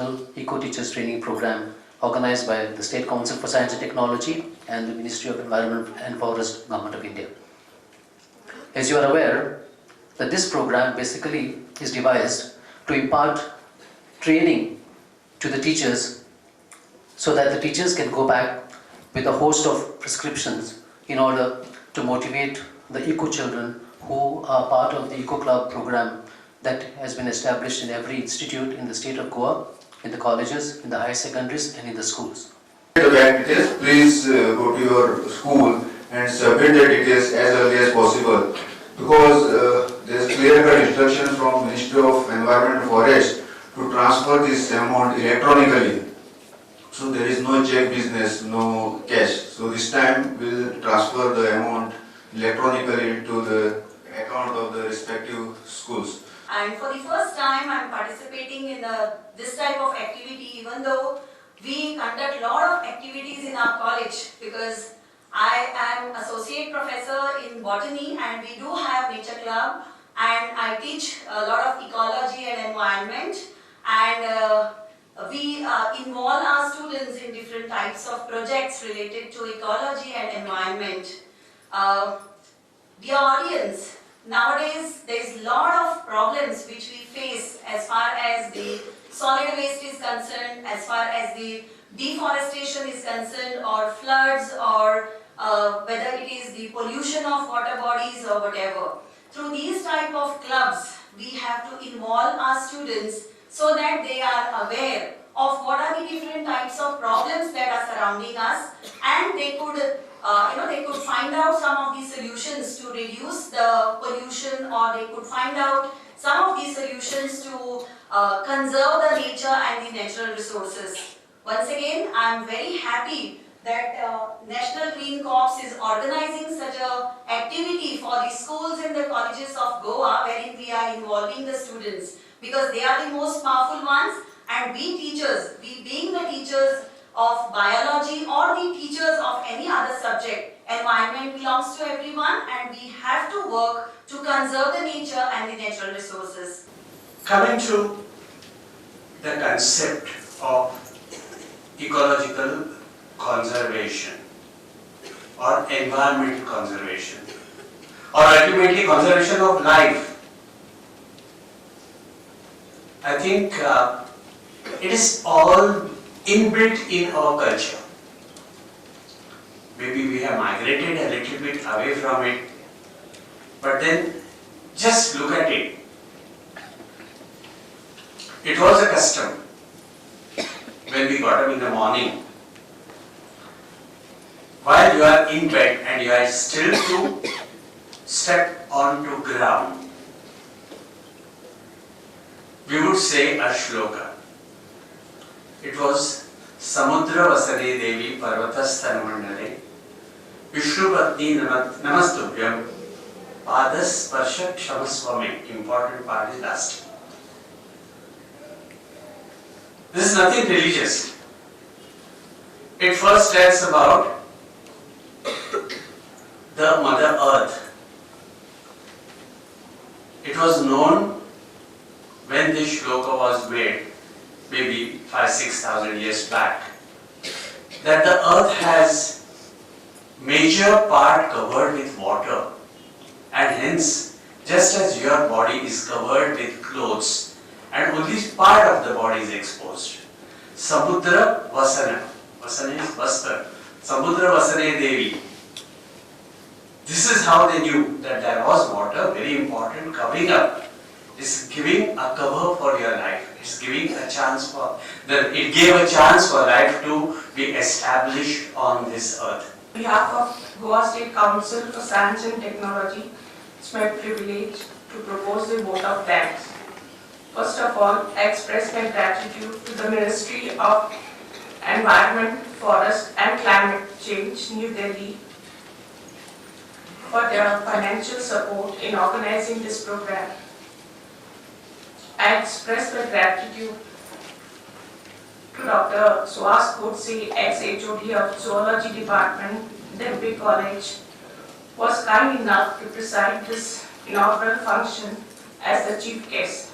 National Eco-Teachers Training Program organized by the State Council for Science and Technology and the Ministry of Environment and Forest, Government of India. As you are aware, that this program basically is devised to impart training to the teachers so that the teachers can go back with a host of prescriptions in order to motivate the eco children who are part of the Eco Club program that has been established in every institute in the state of Goa, in the colleges, in the higher secondaries and in the schools. The bank details, please go to your school and submit the details as early as possible, because there is clear-cut instruction from Ministry of Environment and Forest to transfer this amount electronically. So there is no check business, no cash. So this time we will transfer the amount electronically into the account of the respective schools. And for the first time I am participating in this type of activity, even though we conduct a lot of activities in our college, because I am associate professor in botany and we do have nature club, and I teach a lot of ecology and environment, and we involve our students in different types of projects related to ecology and environment. Dear audience, nowadays there is a lot of problems which we face as far as the solid waste is concerned, as far as the deforestation is concerned, or floods, or whether it is the pollution of water bodies or whatever. Through these type of clubs, we have to involve our students so that they are aware of what are the different types of problems that are surrounding us, and they could they could find out some of the solutions to reduce the pollution, or they could find out some of the solutions to conserve the nature and the natural resources. Once again, I am very happy that National Green Corps is organizing such a activity for the schools and the colleges of Goa, wherein we are involving the students, because they are the most powerful ones, and we teachers, we being the teachers of biology or the teachers of any other subject, environment belongs to everyone, and we have to work to conserve the nature and the natural resources. Coming to the concept of ecological conservation or environmental conservation, or ultimately conservation of life, I think it is all inbuilt in our culture. Maybe we have migrated a little bit away from it, but then just look at it. It was a custom when we got up in the morning, while you are in bed and you are still to step onto ground, we would say a shloka. It was Samudra Vasane Devi Parvatasthana Mandale Vishnu Patni Namastubhyam Padas Parsha Kshamaswame. Important part is last. This is nothing religious. It first tells about the Mother Earth. It was known when this shloka was made, maybe 5,000–6,000 years back, that the earth has major part covered with water, and hence, just as your body is covered with clothes and only part of the body is exposed. Samudra Vasana, Vasana is Vastra, Samudra Vasane Devi. This is how they knew that there was water, very important, covering up. Is giving a cover for your life. It's giving a chance for it gave a chance for life to be established on this earth. On behalf of Goa State Council for Science and Technology, it's my privilege to propose a vote of thanks. First of all, I express my gratitude to the Ministry of Environment, Forest and Climate Change, New Delhi, for their financial support in organizing this program. I express my gratitude to Dr. Suhas Kotse, ex-HOD of Zoology Department, Delhi College, was kind enough to preside this inaugural function as the chief guest.